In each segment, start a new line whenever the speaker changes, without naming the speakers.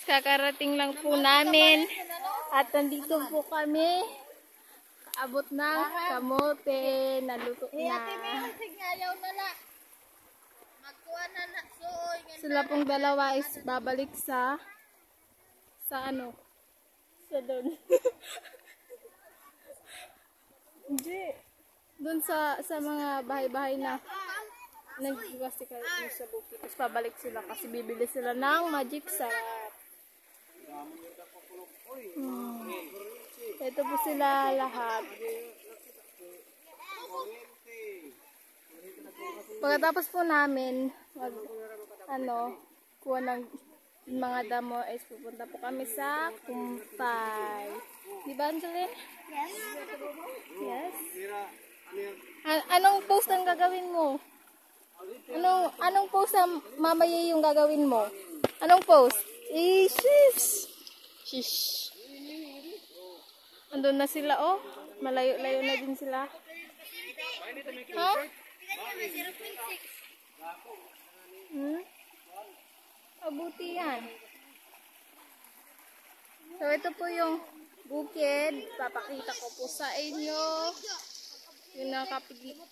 kakarating lang po namin. At nandito po kami. Kaabot ng kamote. Naluto na. Sila pong dalawa is babalik sa ano? Sa doon. Hindi. Doon sa mga bahay-bahay na nag-iwasti kayo sa bukid. Tapos pabalik sila kasi bibili sila ng magic sarap. Ito po sila lahat. Pagkatapos po namin kuha ng mga damo ay pupunta po kami sa Kumpay. Di ba, Angeline?
Yes.
Yes. Anong post ang gagawin mo? Anong post ang mamaya yung gagawin mo? Anong post? Shish. Shish. Andun na sila, oh. Malayo-layo na din sila. Ha? Abuti yan. So, ito po yung bukid. Papakita ko po sa inyo. Yung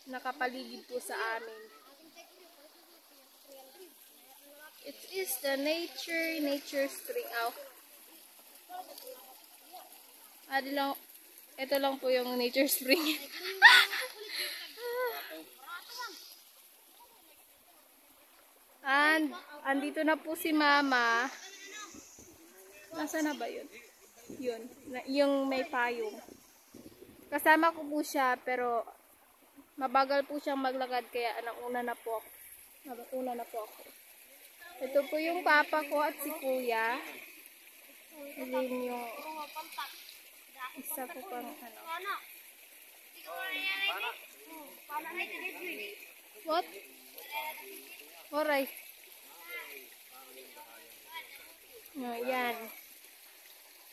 nakapaligid po sa amin. It is the nature spring out. Ito lang po yung nature spring. And andito na po si Mama. Nasaan na ba yun? Yun, yung may payong. Kasama ko po siya pero mabagal po siyang maglakad kaya nauna na po ako. Ito po yung papa ko at si kuya. And then yung isa po pang What? Alright. Yan.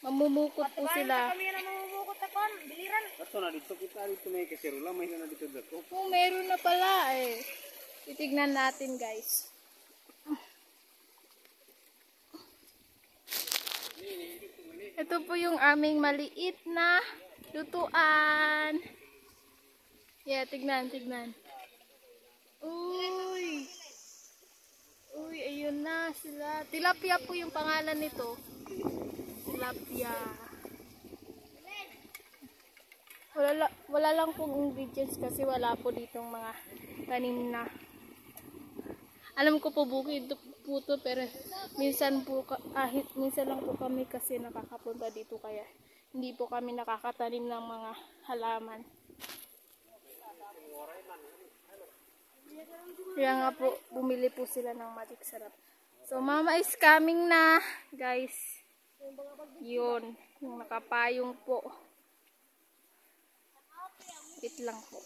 Mamumukot po sila.
Kaso na dito kita dito may kasirula, may na dito dito.
Oh, meron na pala eh. Titignan natin, guys. Ito po yung aming maliit na lutuan. Yeah, tignan. Uy, ayun na sila. Tilapia po yung pangalan nito. Tilapia. Wala lang pong ingredients kasi wala po ditong mga tanim na. Alam ko po bukid po to, pero minsan lang po kami kasi nakakapunta dito kaya hindi po kami nakakatanim ng mga halaman. Kaya nga po, bumili po sila ng magic sarap. So, Mama is coming na, guys. Yun, yung nakapayong po. Wait lang po.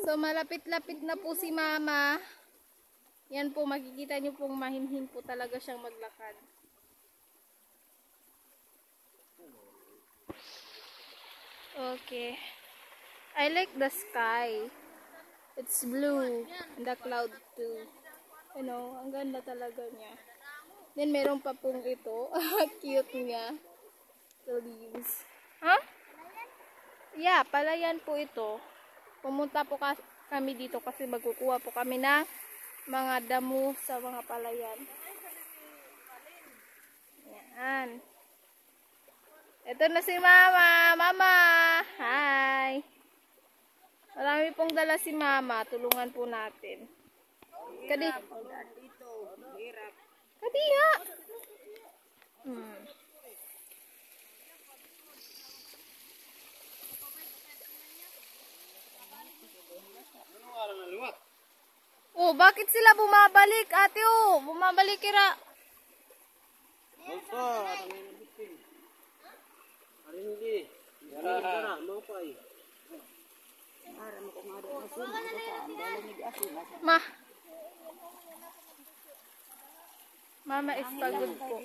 So, malapit-lapit na po si Mama. Yan po, makikita nyo pong mahinhin po talaga siyang maglakad. Okay. I like the sky. It's blue. And the cloud too. You know, ang ganda talaga niya. Then, meron pa pong ito. Cute niya. The leaves. Huh? Yeah, palayan po ito. Pumunta po kami dito kasi magkukuha po kami ng mga damo sa mga palayan. Yan. Ito na si Mama. Mama! Hi! Marami pong dala si Mama. Tulungan po natin. Kadi nga! Oh, bakit sila bumabalik, ate? Oh, bumabalik kira. Mama is pagod po.